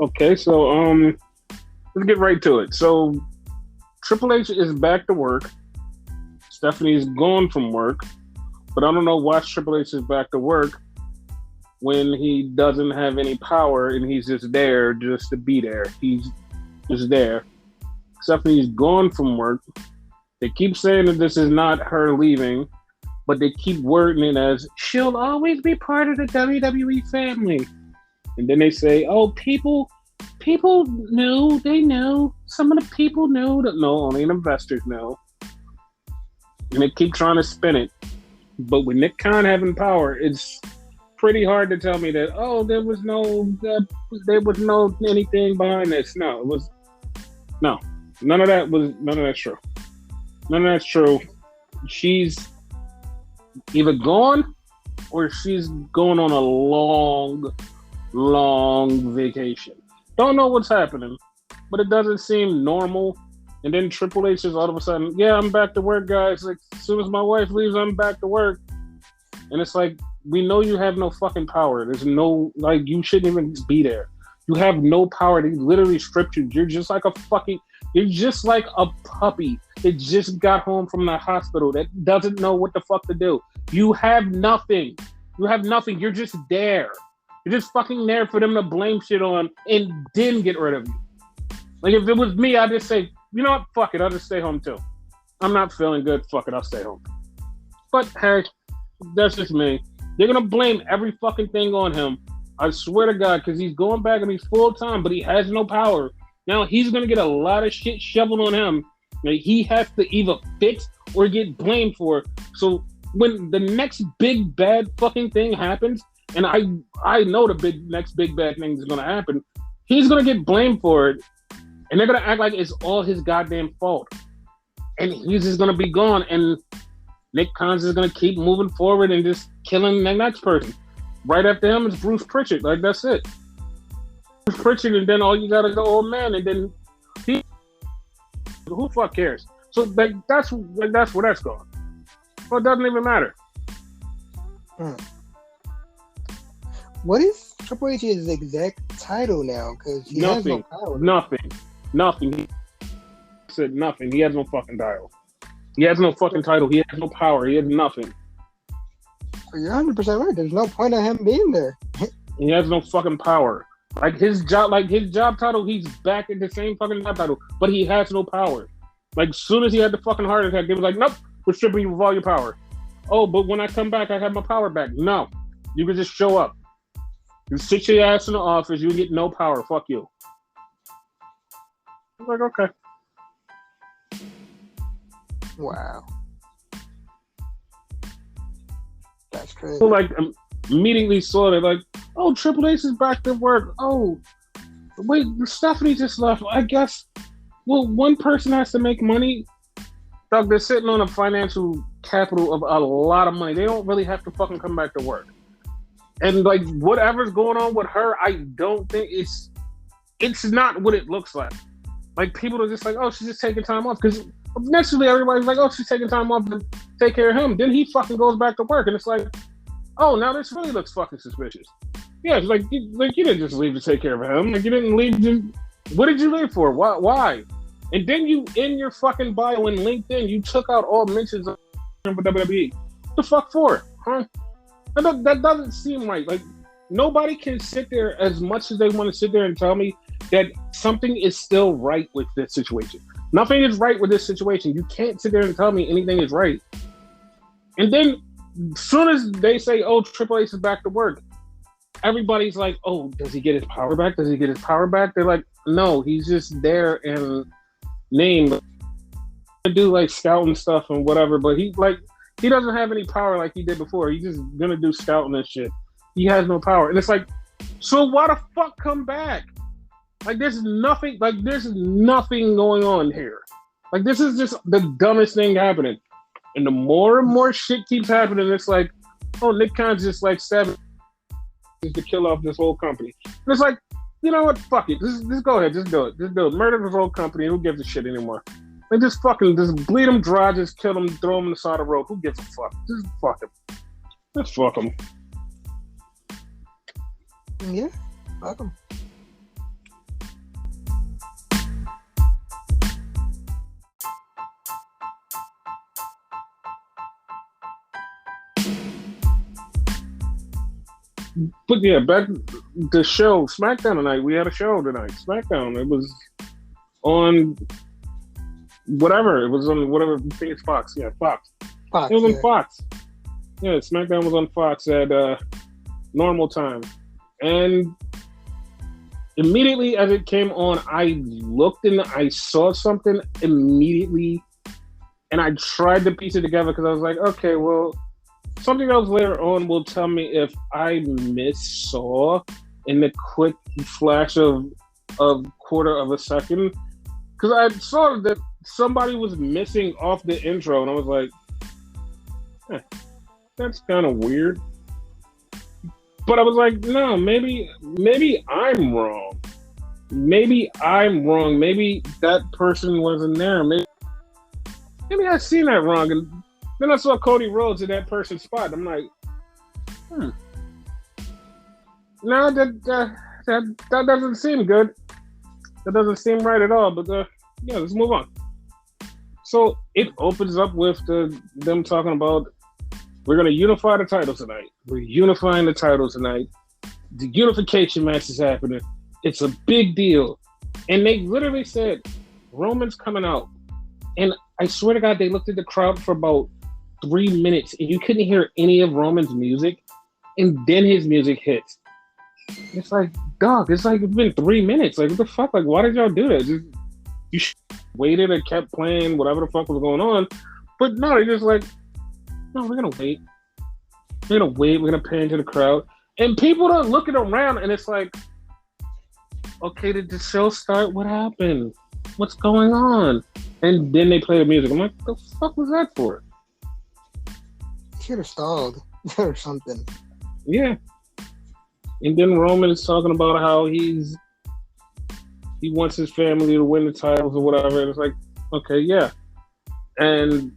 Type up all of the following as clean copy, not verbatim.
Okay, so let's get right to it. So Triple H is back to work. Stephanie's gone from work, but I don't know why Triple H is back to work when he doesn't have any power and he's just there just to be there. He's just there. Stephanie's gone from work. They keep saying that this is not her leaving, but they keep wording it as she'll always be part of the WWE family. And then they say, "Oh, people know, they know. Some of the people know that no, only investors know." And they keep trying to spin it, but with Nick Khan having power, it's pretty hard to tell me that there was no anything behind this. No, it was no, none of that's true. None of that's true. She's either gone or she's going on a long vacation. Don't know what's happening, but it doesn't seem normal. And then Triple H is all of a sudden, yeah, I'm back to work, guys. Like, as soon as my wife leaves, I'm back to work. And it's like, we know you have no fucking power. There's no, like, you shouldn't even be there. You have no power. They literally stripped you. You're just like a puppy that just got home from the hospital that doesn't know what the fuck to do. You have nothing. You're just there. You're just fucking there for them to blame shit on and then get rid of you. Like, if it was me, I'd just say, you know what? Fuck it. I'll just stay home too. I'm not feeling good. Fuck it. I'll stay home. But hey, that's just me. They're going to blame every fucking thing on him. I swear to God, because he's going back and he's full time, but he has no power. Now he's going to get a lot of shit shoveled on him. Like, he has to either fix or get blamed for. So when the next big bad fucking thing happens, and I know the next big bad thing is going to happen, he's going to get blamed for it. And they're going to act like it's all his goddamn fault. And he's just going to be gone. And Nick Khan is going to keep moving forward and just killing the next person. Right after him is Bruce Pritchard. Like, that's it. Bruce Pritchard, and then all you got to go, old man. And then who fuck cares? So that's where that's going. Well, it doesn't even matter. What is Triple H's exact title now? Because he has no power. Nothing. He said nothing. He has no fucking title. He has no fucking title. He has no power. He has nothing. You're 100% right. There's no point of him being there. He has no fucking power. His job title, he's back in the same fucking job title, but he has no power. Like, as soon as he had the fucking heart attack, they was like, nope, we're stripping you of all your power. Oh, but when I come back, I have my power back. No, you can just show up. You sit your ass in the office, you get no power. Fuck you. I'm like, okay. Wow. That's crazy. So, like, immediately saw that, like, oh, Triple H is back to work. Oh, wait, Stephanie just left. I guess, well, one person has to make money. Doug, they're sitting on a financial capital of a lot of money. They don't really have to fucking come back to work. And, like, whatever's going on with her, I don't think it's not what it looks like. Like, people are just like, oh, she's just taking time off. Because naturally, everybody's like, oh, she's taking time off to take care of him. Then he fucking goes back to work. And it's like, oh, now this really looks fucking suspicious. Yeah, it's like you didn't just leave to take care of him. Like, you didn't leave to... What did you leave for? Why? And then you, in your fucking bio in LinkedIn, you took out all mentions of him for WWE. What the fuck for? Huh? That doesn't seem right. Like, nobody can sit there as much as they want to sit there and tell me that something is still right with this situation. Nothing is right with this situation. You can't sit there and tell me anything is right. And then, as soon as they say, oh, Triple H is back to work, everybody's like, oh, does he get his power back? They're like, no, he's just there in name. To do, like, scouting stuff and whatever, but he doesn't have any power like he did before. He's just gonna do scouting and shit. He has no power. And it's like, so why the fuck come back? Like, there's nothing going on here. Like, this is just the dumbest thing happening. And the more and more shit keeps happening, it's like, oh, Nick Khan's just like stabbing to kill off this whole company. And it's like, you know what? Fuck it. Just go ahead. Just do it. Murder this whole company. Who gives a shit anymore? Like, just bleed them dry. Just kill them. Throw them on the side of the road. Who gives a fuck? Just fuck them. Just fuck them. Yeah, fuck them. But yeah, back the show SmackDown tonight. We had a show tonight. SmackDown. It was on whatever. It was on whatever. I think it's Fox. Yeah, Fox. Fox, It was on yeah. Fox. Yeah, SmackDown was on Fox at normal time, and immediately as it came on, I looked and I saw something immediately, and I tried to piece it together because I was like, okay, well, something else later on will tell me if I missaw in the quick flash of quarter of a second, because I saw that somebody was missing off the intro, and I was like, that's kind of weird. But I was like, no, maybe I'm wrong. Maybe I'm wrong. Maybe that person wasn't there. Maybe I seen that wrong. And then I saw Cody Rhodes in that person's spot. I'm like, no, that doesn't seem good. That doesn't seem right at all. But yeah, let's move on. So it opens up with them talking about, we're going to unify the titles tonight. We're unifying the titles tonight. The unification match is happening. It's a big deal. And they literally said, Roman's coming out. And I swear to God, they looked at the crowd for about 3 minutes and you couldn't hear any of Roman's music. And then his music hits. It's like, dog, it's been 3 minutes. Like, what the fuck? Like, why did y'all do that? You waited and kept playing whatever the fuck was going on. But no, they're just like, no, we're going to wait. We're going to wait. We're going to pan to the crowd. And people are looking around and it's like, okay, did the show start? What happened? What's going on? And then they play the music. I'm like, the fuck was that for? Should have stalled or something. Yeah. And then Roman is talking about how he wants his family to win the titles or whatever. And it's like, okay, yeah. And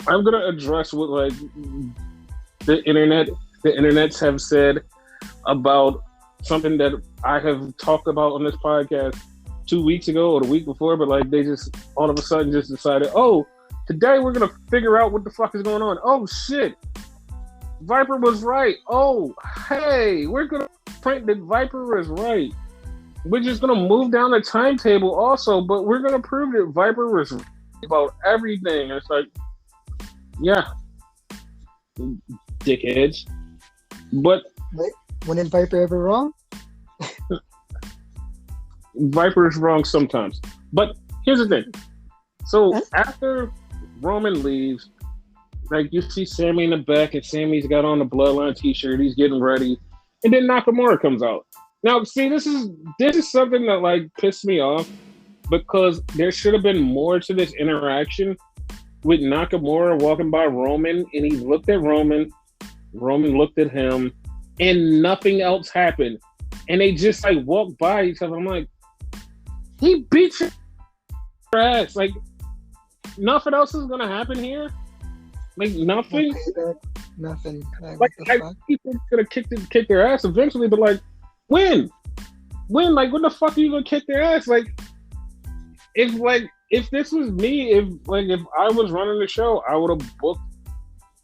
I'm going to address what like the internets have said about something that I have talked about on this podcast 2 weeks ago or the week before, but like they just all of a sudden just decided, oh, today we're going to figure out what the fuck is going on. Oh, shit. Viper was right. Oh, hey, we're going to print that Viper is right. We're just going to move down the timetable also, but we're going to prove that Viper was right about everything. And it's like, yeah, dickheads. But Wait, when is Viper ever wrong? Viper is wrong sometimes. But here's the thing. So after Roman leaves, like you see Sammy in the back, and Sammy's got on the Bloodline t-shirt. He's getting ready, and then Nakamura comes out. Now, see, this is something that like pissed me off because there should have been more to this interaction with Nakamura walking by Roman, and he looked at Roman. Roman looked at him, and nothing else happened. And they just like walked by each other. I'm like, he beat your ass. Like, nothing else is gonna happen here. Like nothing. Nothing. Like people gonna kick their ass eventually, but like, when? Like, when the fuck are you gonna kick their ass? Like, if this was me, if I was running the show, I would have booked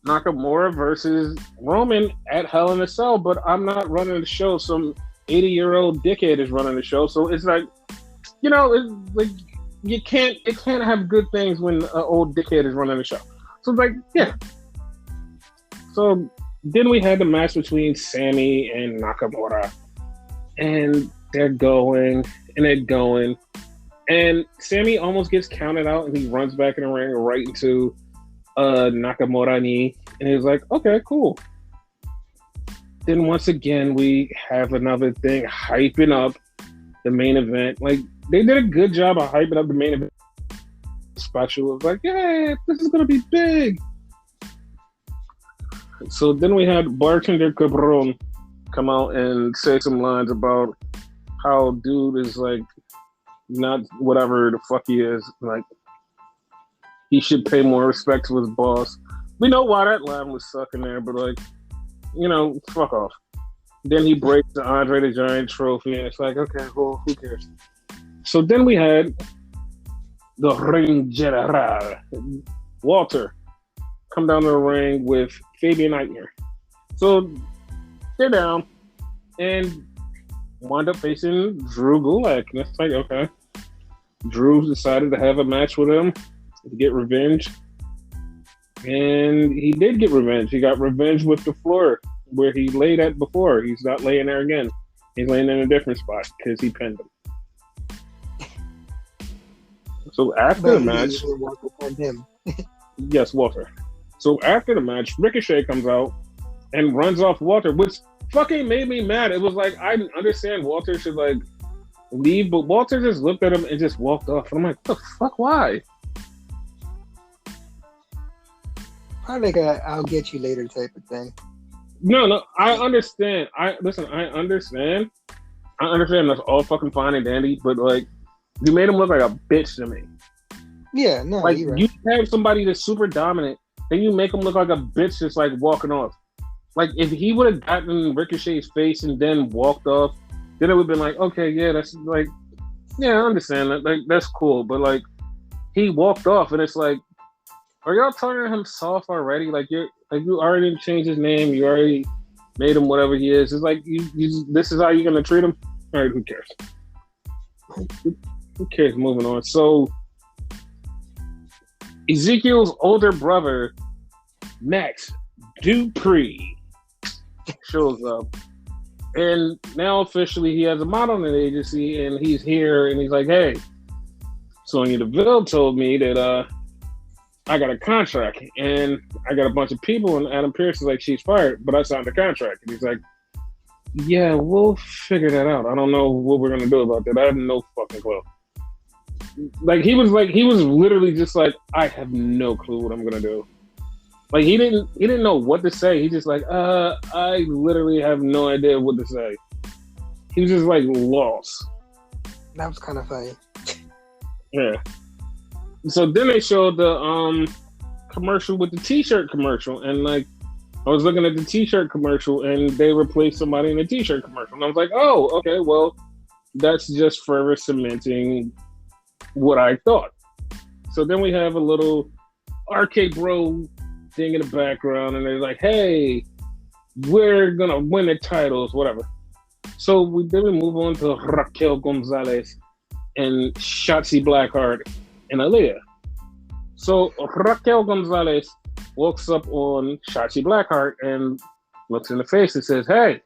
Nakamura versus Roman at Hell in a Cell, but I'm not running the show. Some 80-year-old dickhead is running the show, so it's like, you know, it's like it can't have good things when an old dickhead is running the show. So it's like, yeah. So then we had the match between Sammy and Nakamura, and they're going, and Sammy almost gets counted out, and he runs back in the ring right into Nakamura knee, and he's like, okay, cool. Then once again, we have another thing hyping up the main event. Like, they did a good job of hyping up the main event special. It was like, yeah, this is gonna be big. So then we had Bartender Cabron come out and say some lines about how dude is like not whatever the fuck he is. Like, he should pay more respect to his boss. We know why that line was sucking there, but like, you know, fuck off. Then he breaks the Andre the Giant trophy, and it's like, okay, well, who cares? So then we had the Ring General, Walter, come down to the ring with Fabian Eichner. So her down, and wound up facing Drew Gulak. And it's like, okay. Drew decided to have a match with him to get revenge. And he did get revenge. He got revenge with the floor where he laid at before. He's not laying there again. He's laying in a different spot because he pinned him. So after the match... Yes, Walter. So after the match, Ricochet comes out and runs off Walter, which fucking made me mad. It was like, I understand Walter should like leave, but Walter just looked at him and just walked off. And I'm like, what the fuck? Why? Probably like a "I'll get you later" type of thing. No, I understand. I understand. I understand that's all fucking fine and dandy, but like, you made him look like a bitch to me. Yeah, no, like you're right. You have somebody that's super dominant, then you make him look like a bitch just like walking off. Like if he would have gotten Ricochet's face and then walked off, then it would have been like, okay, yeah, that's like, yeah, I understand that. Like that's cool, but like he walked off, and it's like, are y'all turning him soft already? Like you already changed his name, you already made him whatever he is. It's like you this is how you're gonna treat him. All right, who cares? Who cares? Moving on. So Ezekiel's older brother, Max Dupree, shows up. And now officially he has a modeling agency, and he's here, and he's like, hey, Sonya Deville told me that I got a contract, and I got a bunch of people, and Adam Pearce is like, she's fired, but I signed a contract. And he's like, yeah, we'll figure that out. I don't know what we're going to do about that. I have no fucking clue. Like he was literally just like, I have no clue what I'm gonna do. Like he didn't know what to say. He just like, I literally have no idea what to say. He was just like lost. That was kind of funny. Yeah. So then they showed the commercial with the T-shirt commercial, and like I was looking at the T-shirt commercial, and they replaced somebody in the T-shirt commercial, and I was like, oh, okay, well, that's just further cementing what I thought. So then we have a little arcade bro thing in the background, and they're like, hey, we're gonna win the titles, whatever. So then we move on to Raquel Gonzalez and Shotzi Blackheart and Aaliyah. So Raquel Gonzalez walks up on Shotzi Blackheart and looks in the face and says, hey.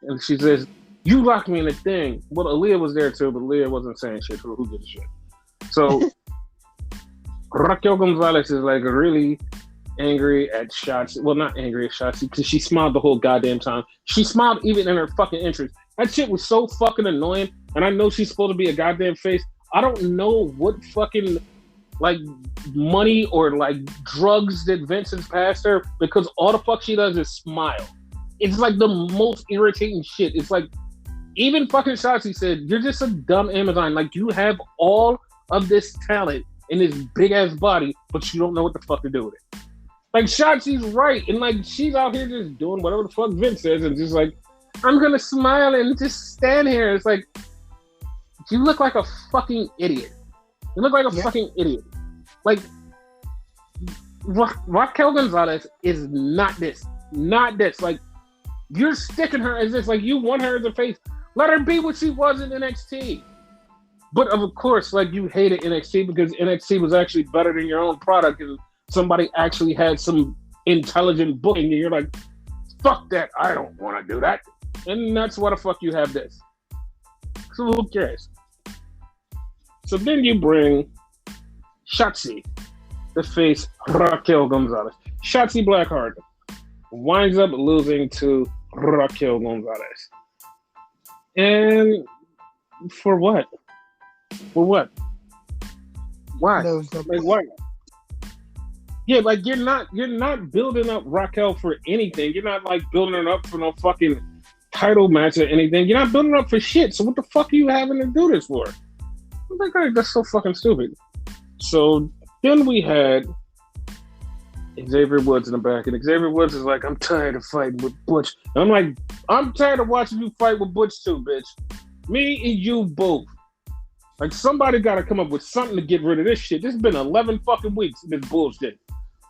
And she says, you locked me in a thing. Well, Aaliyah was there too, but Aaliyah wasn't saying shit. Who gives a shit? So Raquel Gonzalez is like really angry at Shotzi. Well, not angry at Shotzi because she smiled the whole goddamn time. She smiled even in her fucking entrance. That shit was so fucking annoying. And I know she's supposed to be a goddamn face. I don't know what fucking like money or like drugs that Vincent's passed her, because all the fuck she does is smile. It's like the most irritating shit. It's like, even fucking Shotzi said, you're just a dumb Amazon. Like, you have all of this talent in this big ass body, but you don't know what the fuck to do with it. Like, Shotzi's right. And like, she's out here just doing whatever the fuck Vince says, and just like, I'm gonna smile and just stand here. It's like, you look like a fucking idiot. You look like a fucking idiot. Like, Raquel Gonzalez is not this. Not this. Like, you're sticking her as this. Like, you want her as a face. Let her be what she was in NXT. But of course, like, you hated NXT because NXT was actually better than your own product, and somebody actually had some intelligent booking, and you're like, fuck that, I don't want to do that. And that's why the fuck you have this. So who cares? So then you bring Shotzi to face Raquel Gonzalez. Shotzi Blackheart winds up losing to Raquel Gonzalez. And for what? For what? Why? Like why? Yeah, like you're not building up Raquel for anything. You're not like building her up for no fucking title match or anything. You're not building her up for shit. So what the fuck are you having to do this for? I'm like, that's so fucking stupid. So then we had Xavier Woods in the back, and Xavier Woods is like, I'm tired of fighting with Butch. And I'm like, I'm tired of watching you fight with Butch too, bitch. Me and you both. Like, somebody got to come up with something to get rid of this shit. This has been 11 fucking weeks of this bullshit.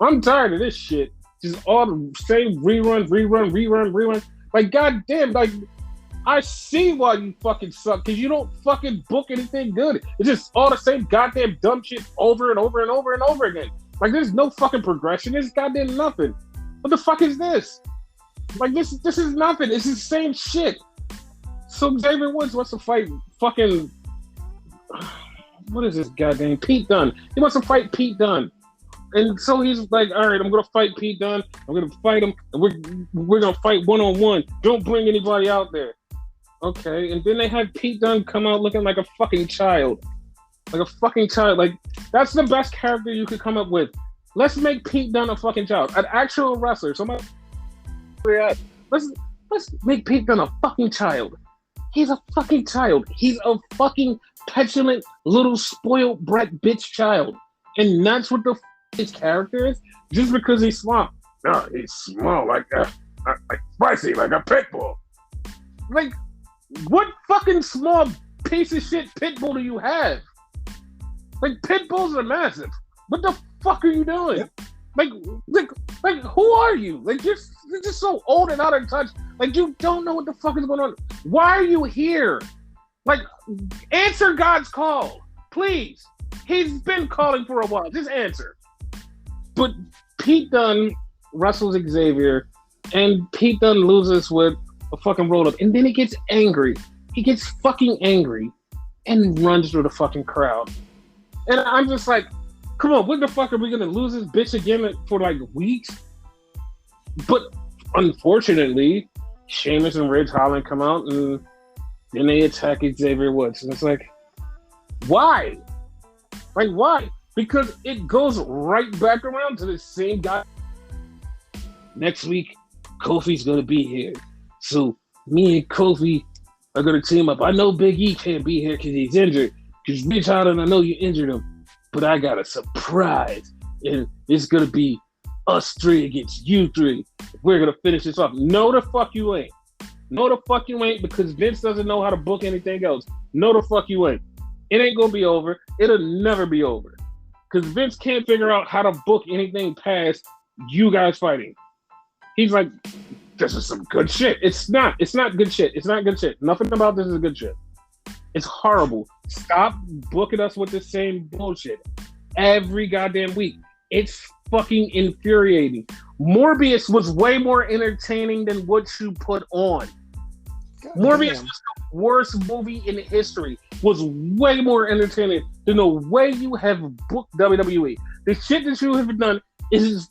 I'm tired of this shit. Just all the same rerun. Like, goddamn, like, I see why you fucking suck, because you don't fucking book anything good. It's just all the same goddamn dumb shit over and over and over and over again. Like, there's no fucking progression. There's goddamn nothing. What the fuck is this? Like, this is nothing. It's the same shit. So Xavier Woods wants to fight fucking... What is this goddamn? Pete Dunne. He wants to fight Pete Dunne. And so he's like, all right, I'm going to fight Pete Dunne. I'm going to fight him. And we're going to fight one-on-one. Don't bring anybody out there. Okay. And then they had Pete Dunne come out looking like a fucking child. Like a fucking child. Like, that's the best character you could come up with. Let's make Pete Dunne a fucking child. An actual wrestler. Somebody... Let's make Pete Dunne a fucking child. He's a fucking child. He's a fucking petulant little spoiled brat bitch child. And that's what the his character is, just because he's small. No, he's small, like spicy, like a pit bull. Like, what fucking small piece of shit pit bull do you have? Like, pit bulls are massive. What the fuck are you doing? Yep. Like, who are you? Like, you're just so old and out of touch. Like, you don't know what the fuck is going on. Why are you here? Like, answer God's call, please. He's been calling for a while. Just answer. But Pete Dunne wrestles Xavier, and Pete Dunne loses with a fucking roll-up. And then he gets angry. He gets fucking angry and runs through the fucking crowd. And I'm just like, come on, what the fuck are we going to lose this bitch again for like weeks? But unfortunately, Sheamus and Ridge Holland come out, and then they attack Xavier Woods. And it's like, why? Like, why? Because it goes right back around to the same guy. Next week, Kofi's going to be here. So me and Kofi are going to team up. I know Big E can't be here because he's injured. Because Ridge Holland, I know you injured him. But I got a surprise. And it's going to be us three against you three. We're going to finish this off. No, the fuck you ain't. No, the fuck you ain't, because Vince doesn't know how to book anything else. No, the fuck you ain't. It ain't going to be over. It'll never be over. Because Vince can't figure out how to book anything past you guys fighting. He's like, this is some good shit. It's not good shit. It's not good shit. Nothing about this is good shit. It's horrible. Stop booking us with the same bullshit every goddamn week. It's fucking infuriating. Morbius was way more entertaining than what you put on. God Morbius was the worst movie in history. Was way more entertaining than the way you have booked WWE. The shit that you have done is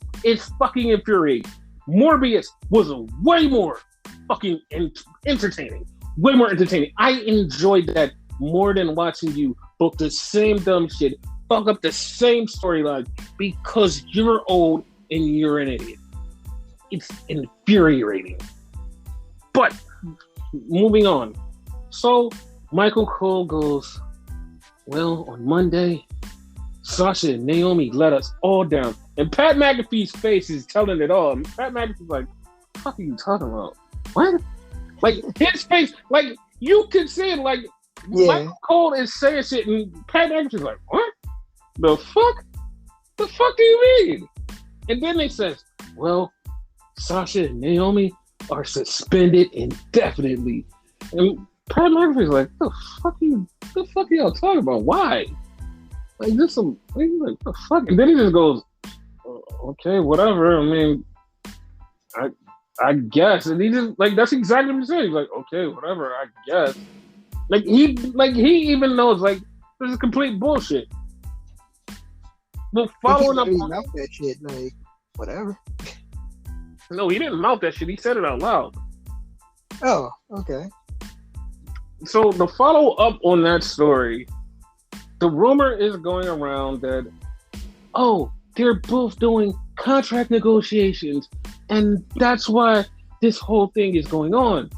fucking infuriating. Morbius was way more fucking entertaining. Way more entertaining. I enjoyed that more than watching you book the same dumb shit, fuck up the same storyline because you're old and you're an idiot. It's infuriating. But moving on. So Michael Cole goes, well, on Monday, Sasha and Naomi let us all down. And Pat McAfee's face is telling it all. And Pat McAfee's like, what the fuck are you talking about? What? Like, his face, like, you can see it, like, yeah. Michael Cole is saying shit, and Pat McAfee's like, what? The fuck? The fuck do you mean? And then they says, well, Sasha and Naomi are suspended indefinitely. And Pat McAfee's like, the fuck are y'all talking about? Why? Like, this some, like, the fuck? And then he just goes, okay, whatever. I mean, I guess. And he just, like, that's exactly what he said. He's like, okay, whatever, I guess. Like, he even knows, like, this is complete bullshit. But following up on that shit, like, whatever. No, he didn't mouth that shit. He said it out loud. Oh, okay. So the follow up on that story, the rumor is going around that, oh, they're both doing contract negotiations, and that's why this whole thing is going on.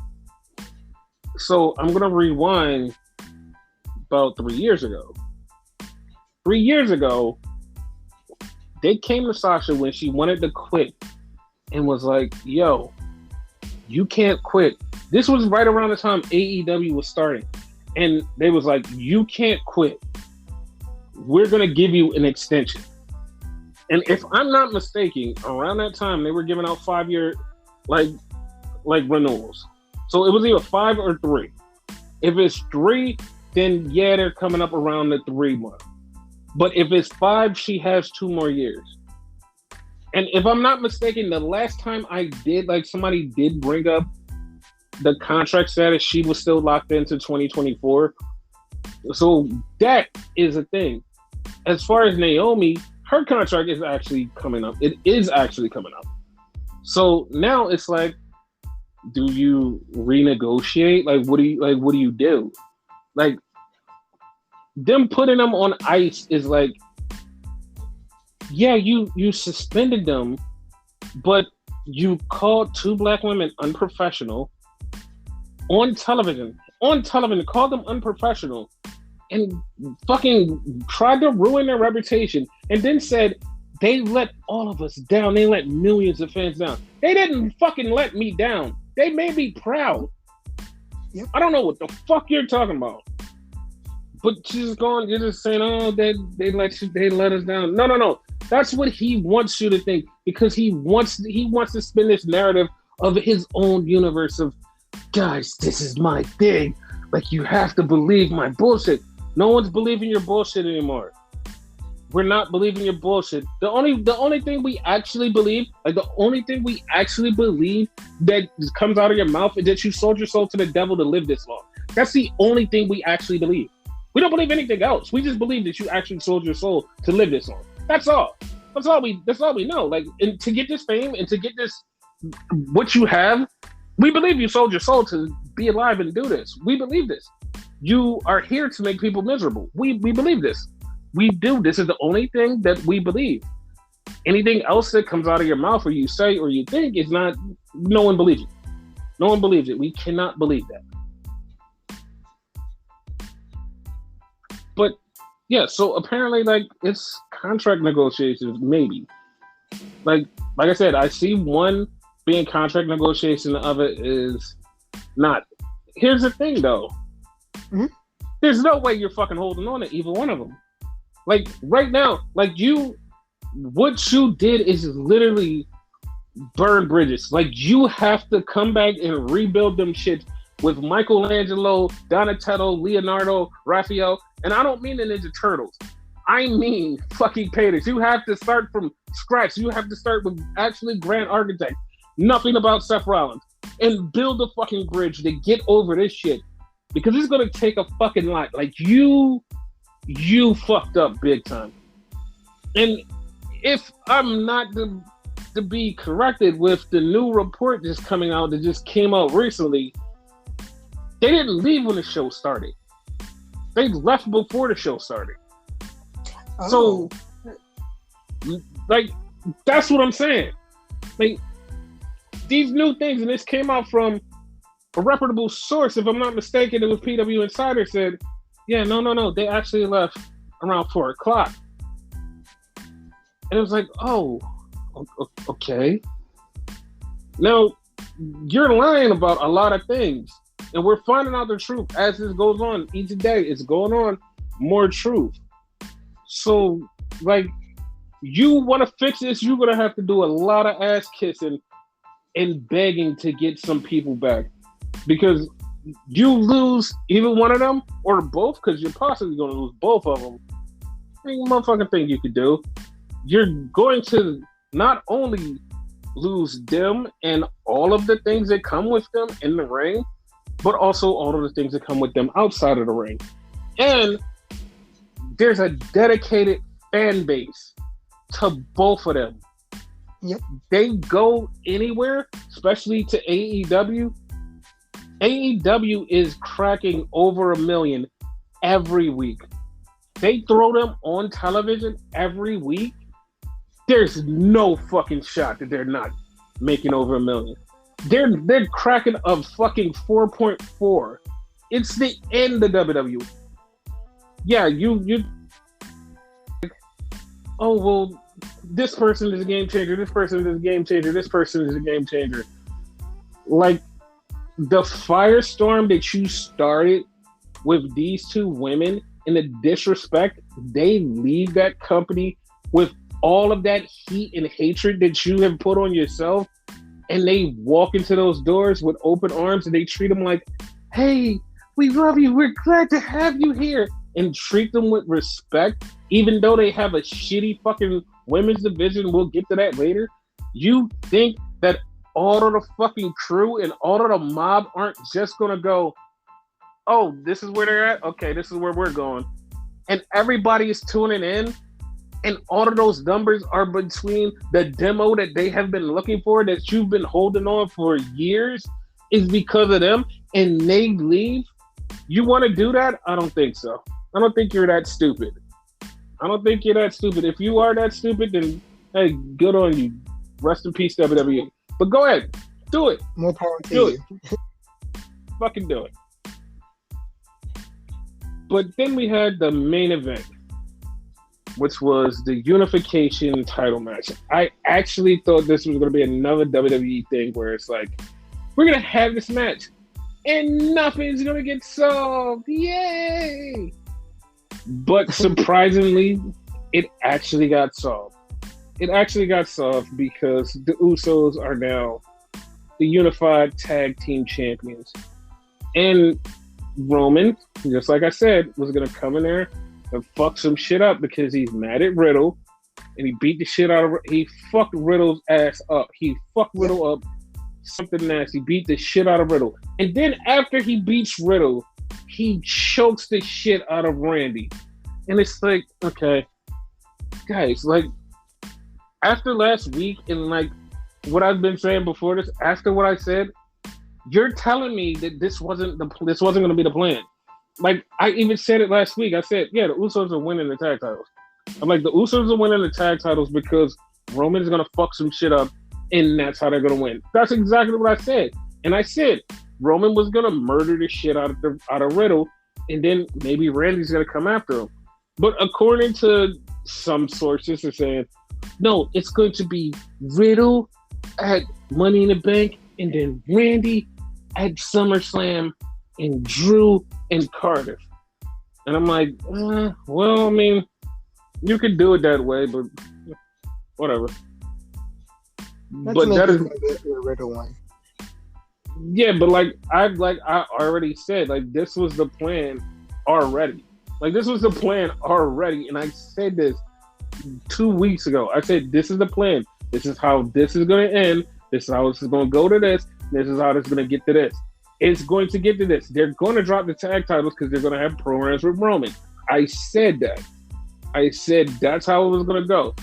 So I'm going to rewind about 3 years ago. 3 years ago, they came to Sasha when she wanted to quit and was like, yo, you can't quit. This was right around the time AEW was starting. And they was like, you can't quit. We're going to give you an extension. And if I'm not mistaken, around that time they were giving out 5-year like renewals. So it was either 5 or 3. If it's 3, then yeah, they're coming up around the 3 month. But if it's 5, she has 2 more years. And if I'm not mistaken, the last time I did, like somebody did bring up the contract status, she was still locked into 2024. So that is a thing. As far as Naomi, her contract is actually coming up. It is actually coming up. So now it's like, do you renegotiate? Like, what do you do? Like, them putting them on ice is like, yeah, you suspended them, but you called 2 black women unprofessional on television, called them unprofessional, and fucking tried to ruin their reputation, and then said they let all of us down. They let millions of fans down. They didn't fucking let me down. They made me proud. Yep. I don't know what the fuck you're talking about. But you're just saying, oh, they let us down. No. That's what he wants you to think, because he wants to spin this narrative of his own universe of, guys, this is my thing. Like, you have to believe my bullshit. No one's believing your bullshit anymore. We're not believing your bullshit. The only thing we actually believe, that comes out of your mouth is that you sold your soul to the devil to live this long. That's the only thing we actually believe. We don't believe anything else. We just believe that you actually sold your soul to live this long. That's all. That's all we know. Like, and to get this fame and to get this, what you have, we believe you sold your soul to be alive and do this. We believe this. You are here to make people miserable. We believe this. We do. This is the only thing that we believe. Anything else that comes out of your mouth or you say or you think is not, no one believes it. No one believes it. We cannot believe that. But yeah, so apparently, like, it's contract negotiations, maybe. Like I said, I see one being contract negotiation, the other is not. Here's the thing, though. Mm-hmm. There's no way you're fucking holding on to either one of them. Like, right now, like, what you did is literally burn bridges. Like, you have to come back and rebuild them shit with Michelangelo, Donatello, Leonardo, Raphael. And I don't mean the Ninja Turtles. I mean fucking painters. You have to start from scratch. You have to start with actually grand architect. Nothing about Seth Rollins. And build a fucking bridge to get over this shit. Because it's going to take a fucking lot. Like, you fucked up big time. And if I'm not to be corrected with the new report just coming out that just came out recently, they didn't leave when the show started. They left before the show started. Oh. So, like, that's what I'm saying. Like, these new things, and this came out from a reputable source, if I'm not mistaken, it was PW Insider said, yeah, no, they actually left around 4 o'clock. And it was like, oh, okay. Now, you're lying about a lot of things. And we're finding out the truth as this goes on. Each day, it's going on more truth. So, like, you want to fix this, you're going to have to do a lot of ass kissing and begging to get some people back. Because you lose either one of them or both, because you're possibly going to lose both of them. Ain't a motherfucking thing you could do. You're going to not only lose them and all of the things that come with them in the ring, but also all of the things that come with them outside of the ring. And there's a dedicated fan base to both of them. Yep. They go anywhere, especially to AEW. AEW is cracking over 1 million every week. They throw them on television every week. There's no fucking shot that they're not making over 1 million. They're cracking a fucking 4.4. It's the end of WWE. Yeah, you. Oh well, this person is a game changer. This person is a game changer. This person is a game changer. Like, the firestorm that you started with these two women and the disrespect, they leave that company with all of that heat and hatred that you have put on yourself, and they walk into those doors with open arms and they treat them like, hey, we love you, we're glad to have you here, and treat them with respect, even though they have a shitty fucking women's division. We'll get to that later. You think that all of the fucking crew and all of the mob aren't just gonna go, oh, this is where they're at? Okay, this is where we're going. And everybody is tuning in, and all of those numbers are between the demo that they have been looking for, that you've been holding on for years, is because of them, and they leave? You want to do that? I don't think so. I don't think you're that stupid. I don't think you're that stupid. If you are that stupid, then hey, good on you. Rest in peace, WWE. But go ahead, do it. More power to do you. It. Fucking do it. But then we had the main event, which was the unification title match. I actually thought this was going to be another WWE thing where it's like, we're going to have this match and nothing's going to get solved. Yay! But surprisingly, it actually got solved. It actually got solved because the Usos are now the unified tag team champions. And Roman, just like I said, was going to come in there and fuck some shit up because he's mad at Riddle, and he beat the shit out of. He fucked Riddle's ass up. He fucked Riddle up, something nasty. Beat the shit out of Riddle, and then after he beats Riddle, he chokes the shit out of Randy, and it's like, okay, guys, like after last week and like what I've been saying before this, after what I said, you're telling me that this wasn't going to be the plan. Like, I even said it last week. I said, yeah, the Usos are winning the tag titles. I'm like, the Usos are winning the tag titles because Roman's going to fuck some shit up, and that's how they're going to win. That's exactly what I said. And I said Roman was going to murder the shit out of Riddle, and then maybe Randy's going to come after him. But according to some sources, they're saying, no, it's going to be Riddle at Money in the Bank, and then Randy at SummerSlam, and Drew and Cardiff. And I'm like, well, I mean, you could do it that way, but whatever. But that is the Riddle one. Yeah, but like I already said, like this was the plan already. Like this was the plan already, and I said this 2 weeks ago. I said this is the plan. This is how this is going to end. This is how this is going to go to this. This is how this is going to get to this. It's going to get to this. They're going to drop the tag titles because they're going to have programs with Roman. I said that. I said that's how it was going to go.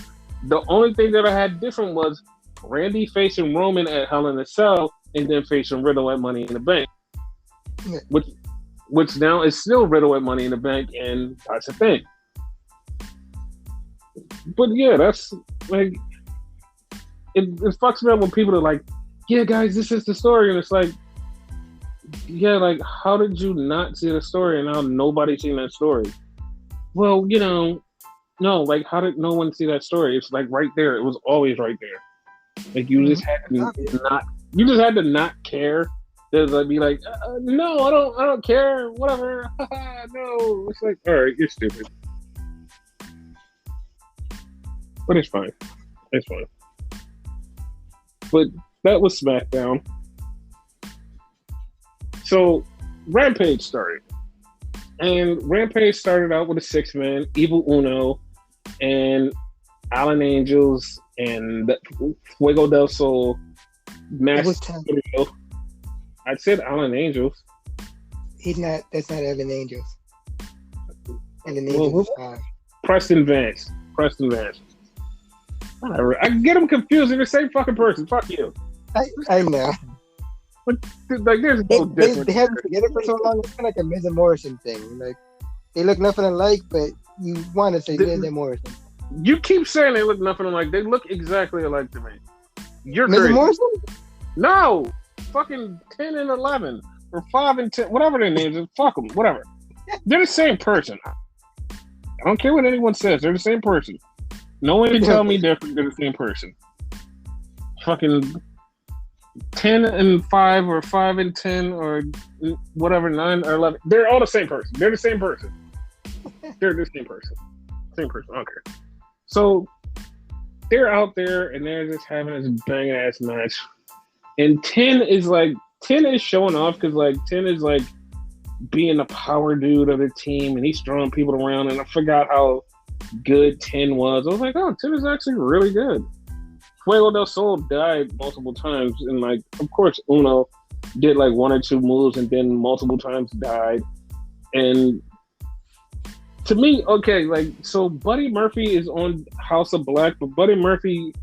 The only thing that I had different was Randy facing Roman at Hell in a Cell and then facing Riddle at Money in the Bank. Yeah. Which now is still Riddle at Money in the Bank, and that's the thing. But yeah, that's like, it fucks me up when people are like, yeah, guys, this is the story. And it's like, yeah, like, how did you not see the story and now nobody's seen that story? Well, you know, no, like, how did no one see that story? It's like right there. It was always right there. Like, you just had to not care. There's like, be like, no, I don't care. Whatever. No. It's like, all right, you're stupid. But it's fine. It's fine. But that was SmackDown. So Rampage started. And Rampage started out with a 6-man, Evil Uno, and Alan Angels, and Fuego del Sol. I said Alan Angels. That's not Alan Angels. Alan Angels is 5. Preston Vance. Whatever. I get them confused. They're the same fucking person. Fuck you. I know. But like, there's no difference. They haven't together for so long. It's kind of like a Miz and Morrison thing. Like, they look nothing alike, but you want to say Miz and Morrison. You keep saying they look nothing alike. They look exactly alike to me. You're Miz and Morrison? No. Fucking 10 and 11. Or 5 and 10. Whatever their names is. Fuck them. Whatever. They're the same person. I don't care what anyone says. They're the same person. No one can tell me different. They're the same person. Fucking 10 and 5 or 5 and 10 or whatever, 9 or 11. They're all the same person. They're the same person. They're the same person. Same person. I don't care. So they're out there and they're just having this bang ass match. And 10 is showing off because like 10 is like being the power dude of the team and he's throwing people around. And I forgot how good 10 was. I was like, oh, 10 is actually really good. Fuego del Sol died multiple times, and like, of course, Uno did like one or two moves and then multiple times died. And to me, okay, like, so Buddy Murphy is on House of Black, but Buddy Murphy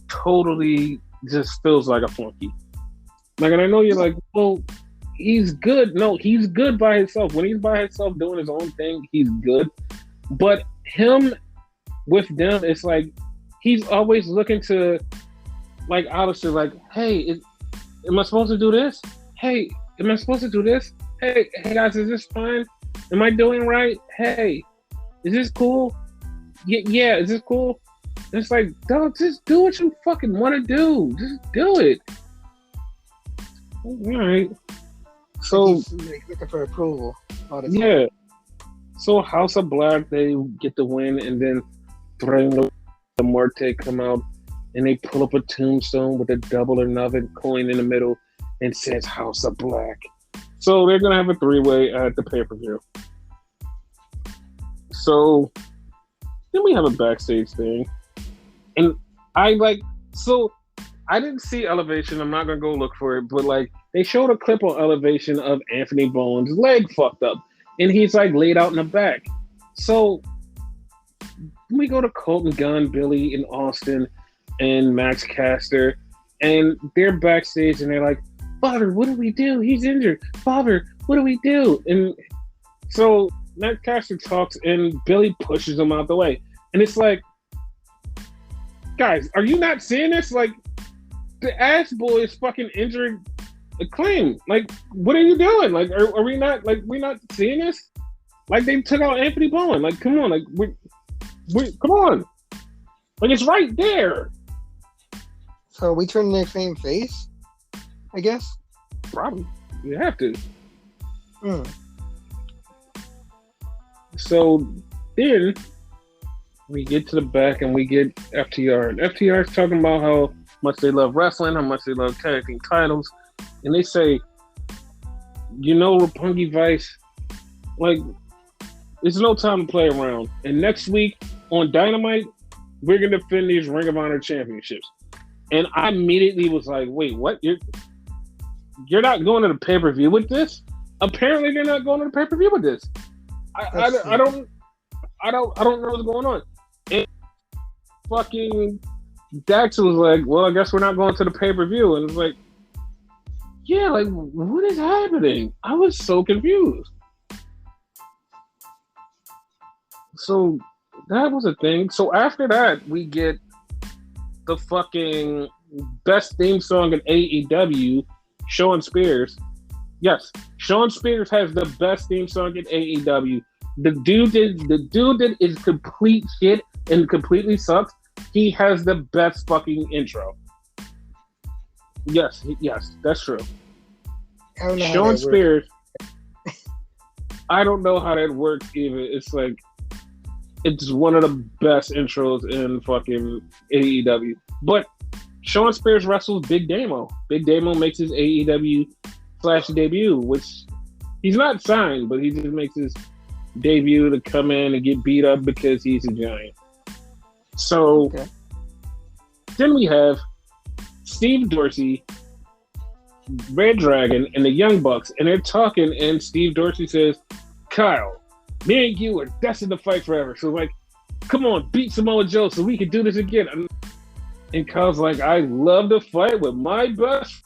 totally just feels like a flunky. Like, and I know you're like, well, he's good. No, he's good by himself. When he's by himself doing his own thing, he's good. But him with them, it's like he's always looking to, like, obviously, like, hey, am I supposed to do this? Hey, am I supposed to do this? Hey guys, is this fine? Am I doing right? Hey, is this cool? Yeah, is this cool? And it's like, dog, just do what you fucking want to do. Just do it. All right. So he's looking for approval. Yeah. So House of Black, they get the win, and then Reino de Muerte come out, and they pull up a tombstone with a double or nothing coin in the middle, and says House of Black. So they're gonna have a 3-way at the pay-per-view. So then we have a backstage thing, and I didn't see Elevation. I'm not gonna go look for it, but like they showed a clip on Elevation of Anthony Bones' leg fucked up, and he's like laid out in the back. So we go to Colton Gunn, Billy, and Austin, and Max Caster, and they're backstage, and they're like, "Bobber, what do we do? He's injured. Bobber, what do we do?" And so Max Caster talks, and Billy pushes him out the way, and it's like, guys, are you not seeing this? Like, the ass boy is fucking injured. Acclaim. Like, what are you doing? Like, are we not, like, we not seeing this? Like, they took out Anthony Bowen. Like, come on. Like, we come on. Like, it's right there. So we turn the Acclaim face, I guess? Probably. You have to. Mm. So then we get to the back and we get FTR. And FTR is talking about how much they love wrestling, how much they love tag team titles. And they say, you know, Roppongi Vice, like, it's no time to play around. And next week on Dynamite, we're going to defend these Ring of Honor championships. And I immediately was like, wait, what? You're not going to the pay-per-view with this? Apparently they're not going to the pay-per-view with this. I don't know what's going on. And fucking Dax was like, well, I guess we're not going to the pay-per-view. And it's like, yeah, like, what is happening? I was so confused. So that was a thing. So after that, we get the fucking best theme song in AEW, Shawn Spears. Yes, Shawn Spears has the best theme song in AEW. The dude that is complete shit and completely sucks. He has the best fucking intro. Yes, that's true. Shawn Spears. I don't know how that works either. It's like, it's one of the best intros in fucking AEW. But Shawn Spears wrestles Big Damo. Big Damo makes his AEW debut, which he's not signed, but he just makes his debut to come in and get beat up because he's a giant. So Then we have Steve Dorsey, Red Dragon, and the Young Bucks, and they're talking, and Steve Dorsey says, Kyle, me and you are destined to fight forever. So, like, come on, beat Samoa Joe so we can do this again. And Kyle's like, I love to fight with my best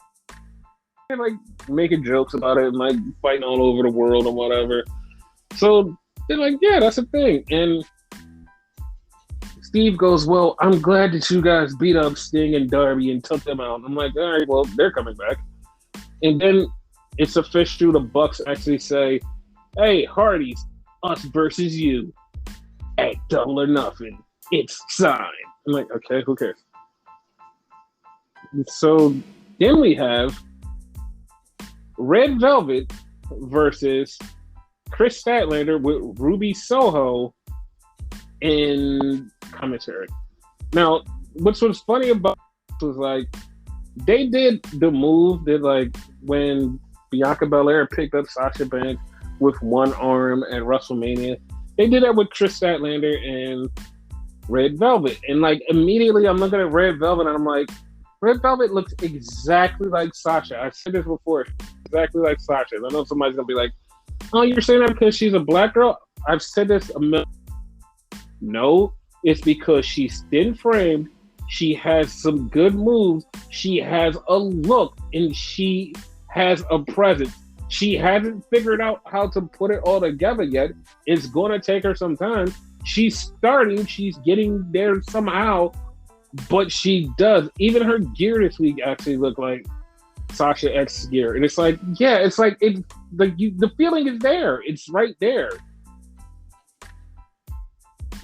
friend. Like, making jokes about it and, like, fighting all over the world or whatever. So, they're like, yeah, that's a thing. And Steve goes, well, I'm glad that you guys beat up Sting and Darby and took them out. I'm like, all right, well, they're coming back. And then it's official. The Bucks actually say, hey, Hardys, us versus you at Double or Nothing. It's signed. I'm like, okay, who cares? So then we have Red Velvet versus Chris Statlander with Ruby Soho in commentary. Now, which was funny about it was like they did the move that like when Bianca Belair picked up Sasha Banks with one arm at WrestleMania. They did that with Kris Statlander and Red Velvet. And like immediately I'm looking at Red Velvet and I'm like, Red Velvet looks exactly like Sasha. I said this before, exactly like Sasha. And I know somebody's gonna be like, oh, you're saying that because she's a black girl? I've said this a million. No, it's because she's thin framed. She has some good moves. She has a look and she has a presence. She hasn't figured out how to put it all together yet. It's going to take her some time. She's starting. She's getting there somehow. But she does. Even her gear this week actually looked like Sasha X gear. And it's like, yeah, it's like, the feeling is there. It's right there.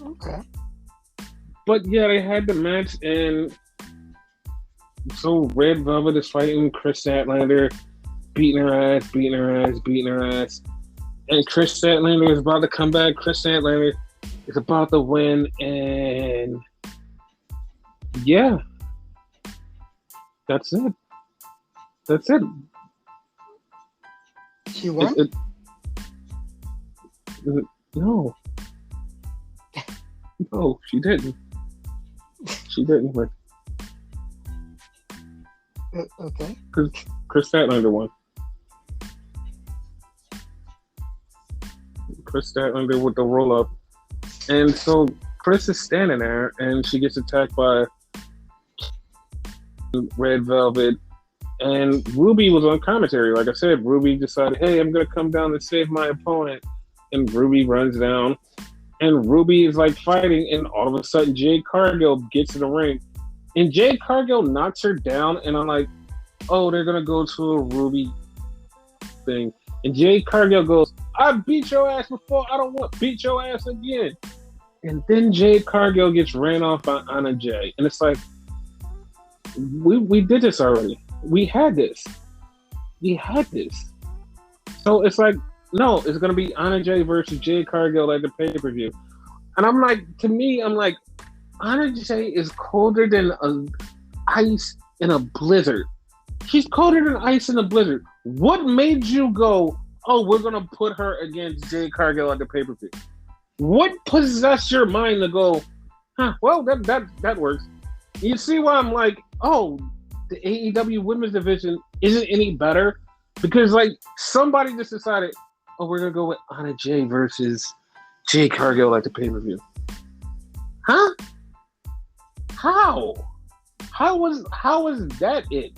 Okay. But yeah, they had the match. And so Red Velvet is fighting Kris Statlander. Beating her ass. And Kris Statlander is about to come back. Kris Statlander is about to win. And yeah. That's it. She won? No. No, she didn't. She didn't win. Okay. Kris Statlander won. Kris Statlander with the roll up. And so Kris is standing there and she gets attacked by Red Velvet. And Ruby was on commentary. Like I said, Ruby decided, hey, I'm going to come down and save my opponent. And Ruby runs down. And Ruby is like fighting. And all of a sudden, Jade Cargill gets in the ring. And Jade Cargill knocks her down. And I'm like, oh, they're going to go to a Ruby thing. And Jade Cargill goes, I beat your ass before. I don't want to beat your ass again. And then Jade Cargill gets ran off by Anna Jay. And it's like, we did this already. We had this. So it's like, no, it's going to be Anna Jay versus Jade Cargill at the pay-per-view. And I'm like, to me, I'm like, Anna Jay is colder than ice in a blizzard. She's colder than ice in a blizzard. What made you go, oh, we're going to put her against Jade Cargill at the pay-per-view? What possessed your mind to go, well, that works. You see why I'm like, oh, the AEW women's division isn't any better? Because, like, somebody just decided, oh, we're going to go with Anna Jay versus Jade Cargill at the pay-per-view. Huh? How? How was that it?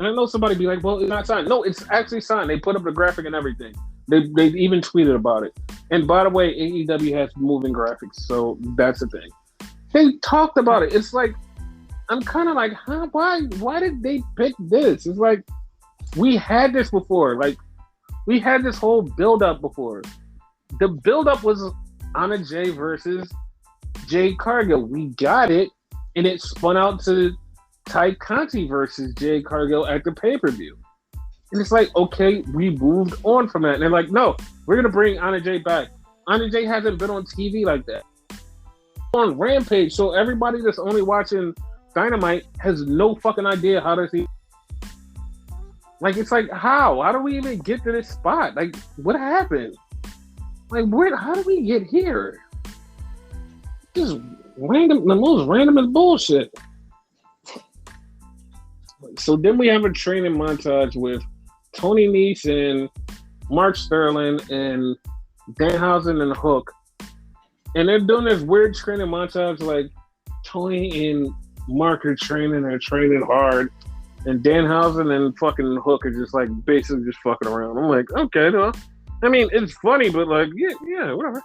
And I know somebody be like, well, it's not signed. No, it's actually signed. They put up the graphic and everything. They even tweeted about it. And by the way, AEW has moving graphics, so that's the thing. They talked about it. It's like, I'm kind of like, huh? Why did they pick this? It's like, we had this before. Like, we had this whole build-up before. The build-up was Anna Jay versus Jade Cargill. We got it, and it spun out to Ty Conti versus Jade Cargill at the pay-per-view. And it's like, okay, we moved on from that. And they're like, no, we're going to bring Anna Jay back. Anna Jay hasn't been on TV like that. On Rampage, so everybody that's only watching Dynamite has no fucking idea how to see. Like, it's like, how do we even get to this spot? Like, what happened? Like, how did we get here? Just random, the most randomest bullshit. So then we have a training montage with Tony Nese and Mark Sterling and Danhausen and Hook. And they're doing this weird training montage, like Tony and Mark are training hard. And Danhausen and fucking Hook are just like basically just fucking around. I'm like, okay, well, I mean, it's funny, but like, yeah, whatever.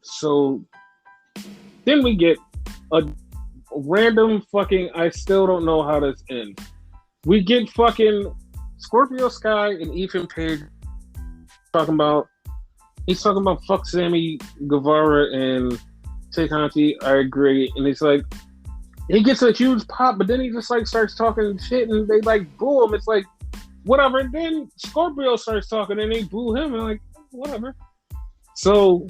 So then we get a random fucking, I still don't know how this ends. We get fucking Scorpio Sky and Ethan Page he's talking about fuck Sammy Guevara and Tay Conti. I agree. And it's like, he gets a huge pop, but then he just like starts talking shit and they like boo him. It's like, whatever. And then Scorpio starts talking and they boo him and like, whatever. So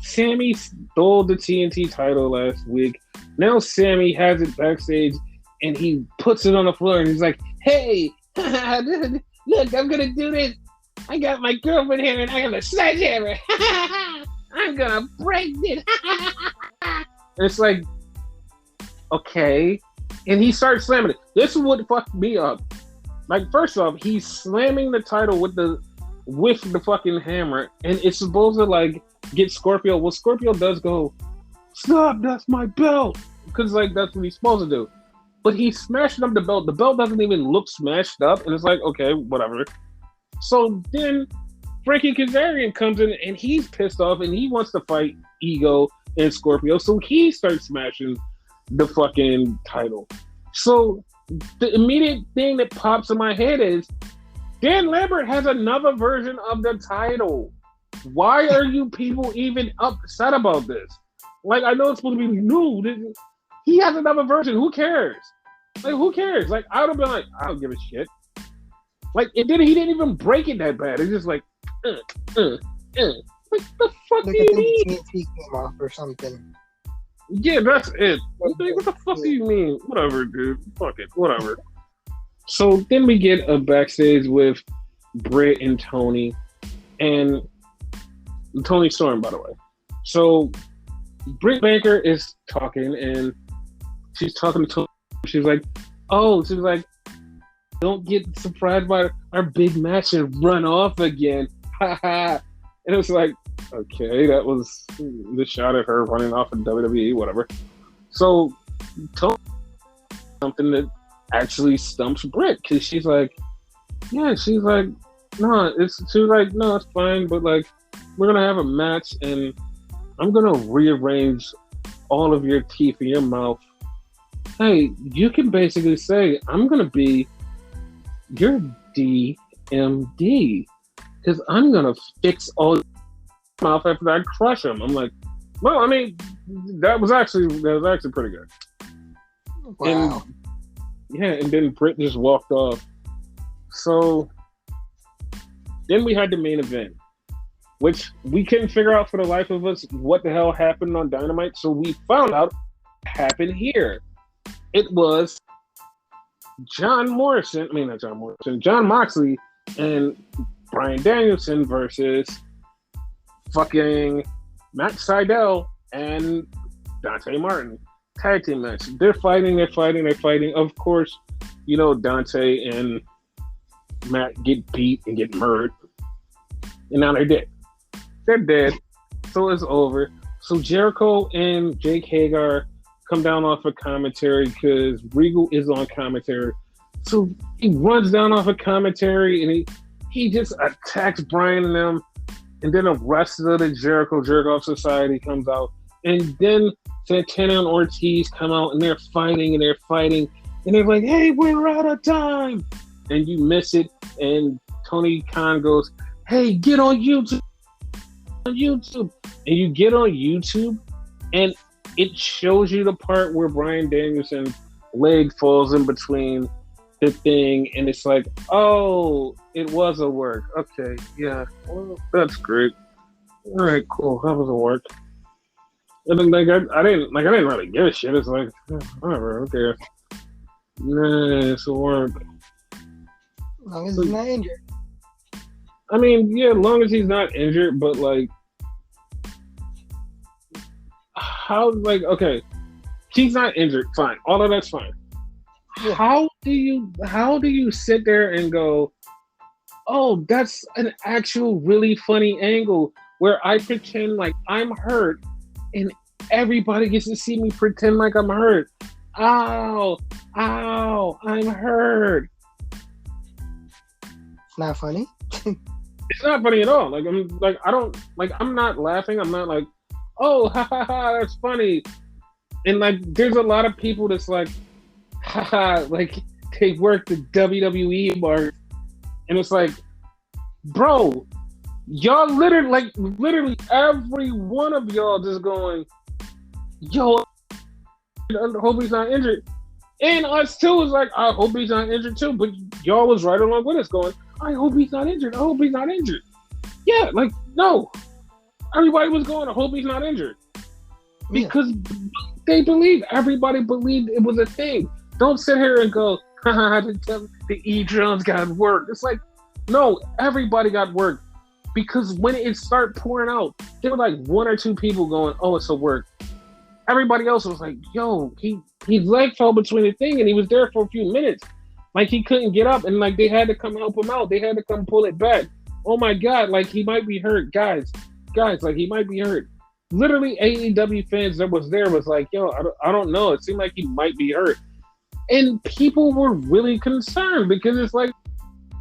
Sammy stole the TNT title last week. Now Sammy has it backstage, and he puts it on the floor, and he's like, "Hey, look, I'm gonna do this. I got my girlfriend here, and I got a sledgehammer. I'm gonna break it." And it's like, okay. And he starts slamming it. This is what fucked me up. Like, first off, he's slamming the title with the fucking hammer, and it's supposed to like get Scorpio. Well, Scorpio does go, "Stop, that's my belt," because like that's what he's supposed to do. But he smashed up the belt. The belt doesn't even look smashed up, and it's like, okay, whatever. So then Frankie Kazarian comes in, and he's pissed off, and he wants to fight Ego and Scorpio, so he starts smashing the fucking title. So the immediate thing that pops in my head is Dan Lambert has another version of the title. Why are you people even upset about this? Like, I know it's supposed to be new. He has another version. Who cares? Like, who cares? Like, I would have been like, I don't give a shit. Like, he didn't even break it that bad. It's just like, What the fuck do you mean? TNT came off or something. Yeah, that's it. What the fuck do you mean? Whatever, dude. Fuck it. Whatever. So then we get a backstage with Britt and Tony. And Tony Storm, by the way. So Britt Baker is talking, and she's talking to Tony. She's like, don't get surprised by our big match and run off again. Ha ha. And it was like, okay, that was the shot at her running off in WWE, whatever. So Tony, something that actually stumps Britt, because she's like, no, it's fine, but like, we're gonna have a match, and I'm gonna rearrange all of your teeth in your mouth. Hey, you can basically say, I'm gonna be your DMD, because I'm gonna fix all your mouth after I crush them. I'm like, well, I mean, that was actually pretty good. Wow. And then Britt just walked off. So then we had the main event, which we couldn't figure out for the life of us what the hell happened on Dynamite. So we found out what happened here. It was John Moxley and Bryan Danielson versus fucking Matt Sydal and Dante Martin. Tag team match. They're fighting. Of course, you know, Dante and Matt get beat and get murdered. And now they're dead. They're dead. So it's over. So Jericho and Jake Hagar come down off of commentary because Regal is on commentary. So he runs down off of commentary and he just attacks Bryan and them. And then the rest of the Jericho Jerk-Off Society comes out. And then Santana and Ortiz come out and they're fighting. And they're like, hey, we're out of time. And you miss it. And Tony Khan goes, hey, get on YouTube. And you get on YouTube and it shows you the part where Bryan Danielson's leg falls in between the thing, and it's like, oh, it was a work. Okay, yeah, well, that's great. All right, cool. That was a work. And then I didn't really give a shit. It's like, whatever, okay. Nah, it's a work. As long as he's not injured. I mean, yeah, as long as he's not injured, but like, how, like, okay, he's not injured, fine. All of that's fine. Yeah. How do you sit there and go, oh, that's an actual really funny angle where I pretend like I'm hurt and everybody gets to see me pretend like I'm hurt. Ow, I'm hurt. It's not funny. It's not funny at all. I'm not laughing. I'm not like, oh, ha ha ha, that's funny. And like, there's a lot of people that's like, ha ha, like they work the WWE mark, and it's like, bro, y'all literally every one of y'all just going, yo, I hope he's not injured. And us too was like, I hope he's not injured too. But y'all was right along with us going, I hope he's not injured. I hope he's not injured. Yeah, like, no. Everybody was going, I hope he's not injured. Because they believe, everybody believed it was a thing. Don't sit here and go, haha, the E-drums got work. It's like, no, everybody got work. Because when it started pouring out, there were like one or two people going, oh, it's a work. Everybody else was like, yo, his leg fell between the thing and he was there for a few minutes. Like he couldn't get up and like they had to come help him out. They had to come pull it back. Oh my God, like he might be hurt. Guys, like he might be hurt. Literally AEW fans that was there was like, yo, I don't know. It seemed like he might be hurt. And people were really concerned because it's like,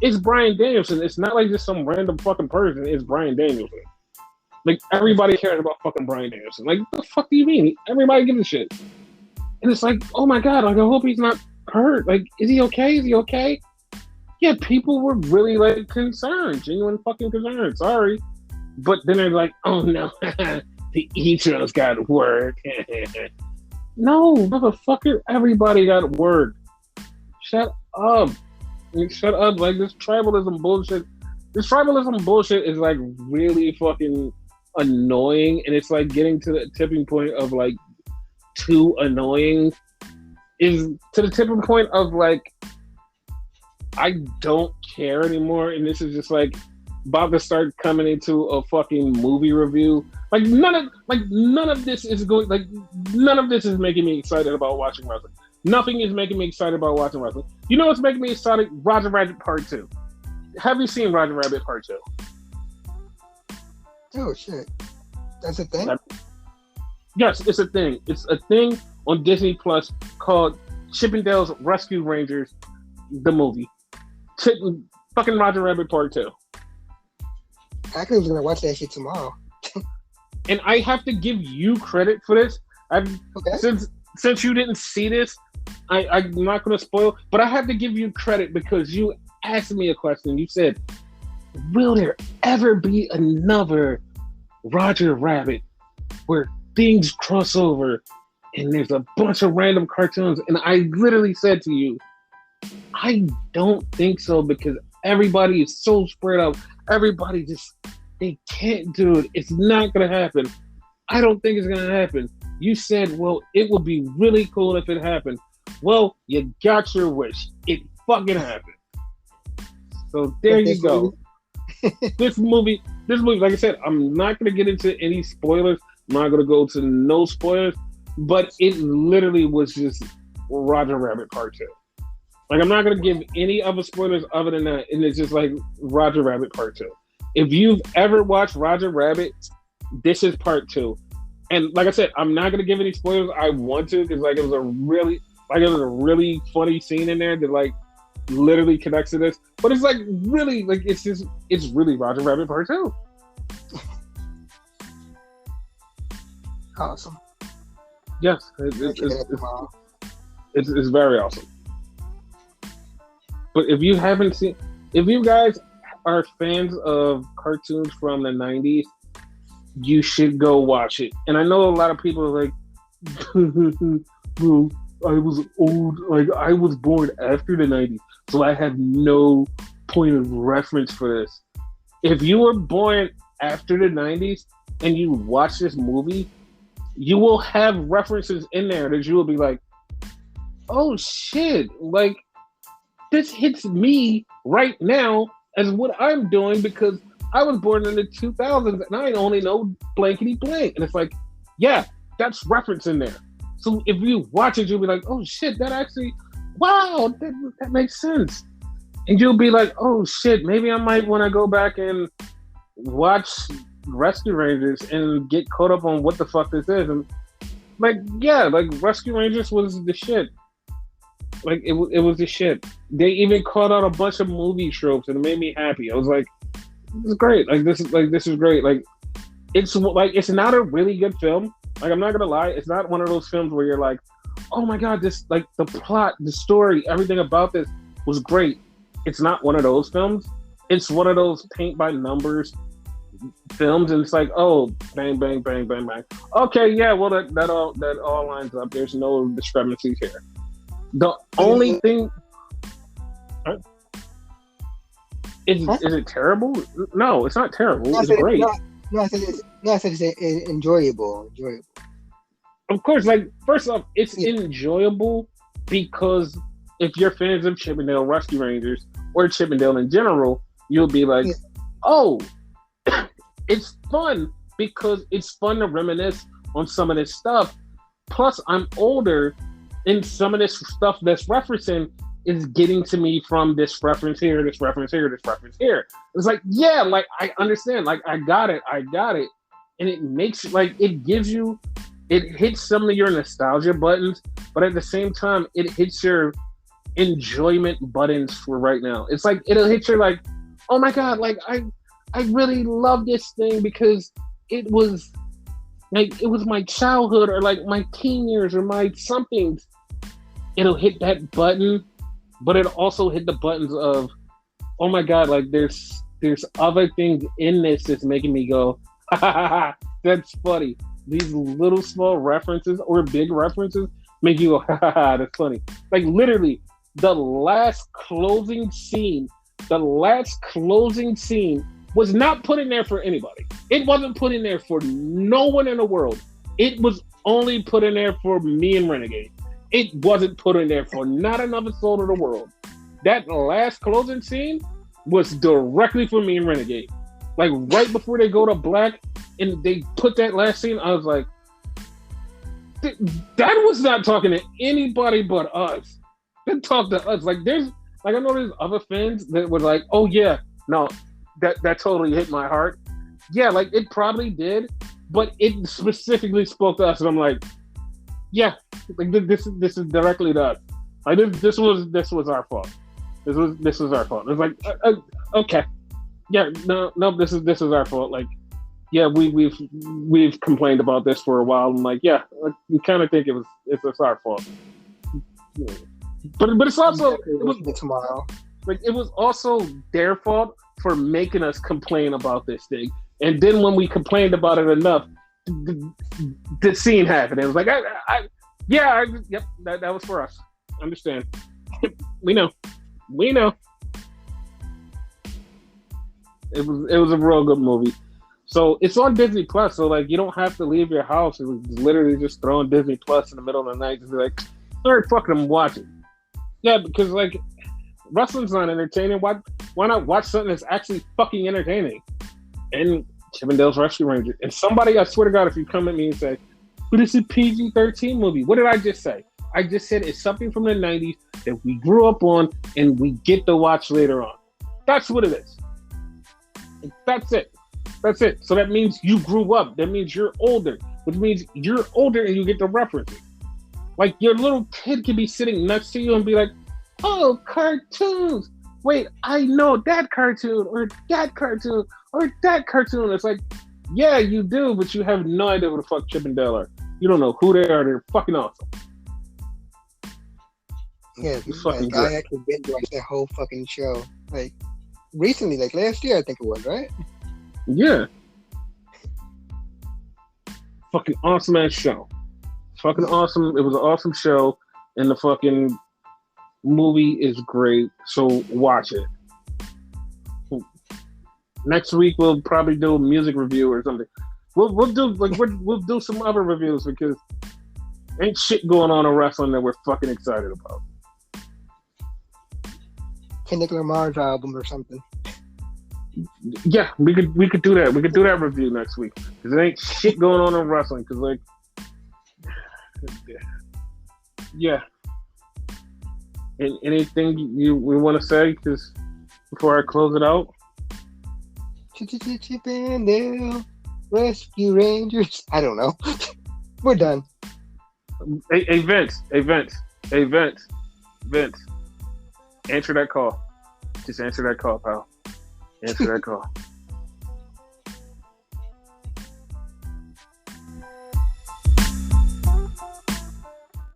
it's Bryan Danielson. It's not like just some random fucking person. It's Bryan Danielson. Like, everybody cares about fucking Bryan Danielson. Like, what the fuck do you mean? Everybody gives a shit. And it's like, oh my God, like, I hope he's not hurt. Like, is he okay? Is he okay? Yeah, people were really, like, concerned. Genuine fucking concern. Sorry. But then they're like, oh no, the E-Trons got work. No, motherfucker, everybody got work. Shut up. Shut up. Like, this tribalism bullshit is like really fucking annoying, and it's like getting to the tipping point of like too annoying. Is to the tipping point of like I don't care anymore, and this is just like about to start coming into a fucking movie review. Like none of this is making me excited about watching wrestling. Nothing is making me excited about watching wrestling. You know what's making me excited? Roger Rabbit Part 2. Have you seen Roger Rabbit Part 2? Oh, shit. That's a thing? Yes, it's a thing. It's a thing on Disney Plus called Chippendale's Rescue Rangers, the movie. Fucking Roger Rabbit Part 2. I could was going to watch that shit tomorrow. And I have to give you credit for this. Since you didn't see this, I'm not going to spoil, but I have to give you credit because you asked me a question. You said, will there ever be another Roger Rabbit where things cross over and there's a bunch of random cartoons? And I literally said to you, I don't think so because everybody is so spread out. Everybody they can't do it. It's not going to happen. I don't think it's going to happen. You said, well, it would be really cool if it happened. Well, you got your wish. It fucking happened. So there you go. This movie, like I said, I'm not going to get into any spoilers. I'm not going to go to no spoilers. But it literally was just Roger Rabbit Part 2. Like, I'm not going to give any other spoilers other than that. And it's just like Roger Rabbit Part 2. If you've ever watched Roger Rabbit, this is Part 2. And like I said, I'm not going to give any spoilers. I want to because like it was a really funny scene in there that like literally connects to this. But it's like really like it's really Roger Rabbit Part 2. Awesome. Yes, it's very awesome. But if you guys are fans of cartoons from the 90s, you should go watch it. And I know a lot of people are like, bro, I was old. Like, I was born after the 90s, so I have no point of reference for this. If you were born after the 90s and you watch this movie, you will have references in there that you will be like, oh shit, like, this hits me right now as what I'm doing because I was born in the 2000s and I only know blankety blank. And it's like, yeah, that's reference in there. So if you watch it, you'll be like, oh shit, that actually, wow, that makes sense. And you'll be like, oh shit, maybe I might want to go back and watch Rescue Rangers and get caught up on what the fuck this is. And like, yeah, like Rescue Rangers was the shit. Like it was the shit. They even caught out a bunch of movie tropes and it made me happy. I was like, this is great. This is great. Like it's not a really good film. Like I'm not gonna lie, it's not one of those films where you're like, oh my god, this like the plot, the story, everything about this was great. It's not one of those films. It's one of those paint by numbers films, and it's like, oh, bang, bang, bang, bang, bang. Okay, yeah, well that all lines up. There's no discrepancies here. The only thing is it terrible? No, it's not terrible. It's great. No, No, I said it's enjoyable. Enjoyable. Of course, like first off, it's Yeah. enjoyable because if you're fans of Chippendale Rescue Rangers or Chippendale in general, you'll be like, Yeah. oh, it's fun because it's fun to reminisce on some of this stuff. Plus, I'm older, and some of this stuff that's referencing is getting to me from this reference here, this reference here, this reference here. It's like, yeah, like I understand, like I got it, and it makes like it gives you, it hits some of your nostalgia buttons, but at the same time, it hits your enjoyment buttons for right now. It's like it'll hit your like, oh my god, like I really love this thing because it was like it was my childhood or like my teen years or my somethings. It'll hit that button, but it also hit the buttons of, oh my god, like there's other things in this that's making me go, ha ha ha ha, that's funny. These little small references or big references make you go, ha ha ha, that's funny. Like literally, the last closing scene was not put in there for anybody. It wasn't put in there for no one in the world. It was only put in there for me and Renegade. It wasn't put in there for not another soul in the world. That last closing scene was directly for me and Renegade. Like right before they go to black and they put that last scene, I was like, that was not talking to anybody but us. It talked to us. Like there's, like I know there's other fans that were like, oh yeah, no, that totally hit my heart. Yeah, like it probably did, but it specifically spoke to us, and I'm like, yeah, like this is directly to us. Like this was our fault. This was our fault. It's like okay, yeah, no, this is our fault. Like, yeah, we've complained about this for a while. I'm like, yeah, we kind of think it's our fault. But it's also it was tomorrow. Like it was also their fault for making us complain about this thing. And then when we complained about it enough, the scene happened. It was like, yep, that was for us. Understand? We know. It was a real good movie. So it's on Disney Plus. So like you don't have to leave your house. It was literally just throwing Disney Plus in the middle of the night to be like, all right, fuck it, I'm watching. Yeah, because like wrestling's not entertaining. Why not watch something that's actually fucking entertaining? And Chippendale's Rescue Ranger. And somebody, I swear to God, if you come at me and say, but it's a PG-13 movie. What did I just say? I just said it's something from the 90s that we grew up on and we get to watch later on. That's what it is. That's it. So that means you grew up. That means you're older. Which means you're older and you get to reference it. Like your little kid can be sitting next to you and be like, oh, cartoons. Wait, I know that cartoon or that cartoon or that cartoon. It's like, yeah, you do, but you have no idea who the fuck Chip and Dale are. You don't know who they are. They're fucking awesome. Yeah, I actually binge watched that whole fucking show. Like recently, like last year, I think it was, right? Yeah. Fucking awesome ass show. Fucking awesome. It was an awesome show, and the fucking movie is great. So watch it. Next week we'll probably do a music review or something. We'll do some other reviews because ain't shit going on in wrestling that we're fucking excited about. Kendrick Lamar's album or something. Yeah, we could do that. We could do that review next week because there ain't shit going on in wrestling. Because like, yeah. And anything we want to say? Because before I close it out. Chippendale Rescue Rangers. I don't know. We're done. Hey, Vince. Answer that call. Just answer that call, pal. Answer that call.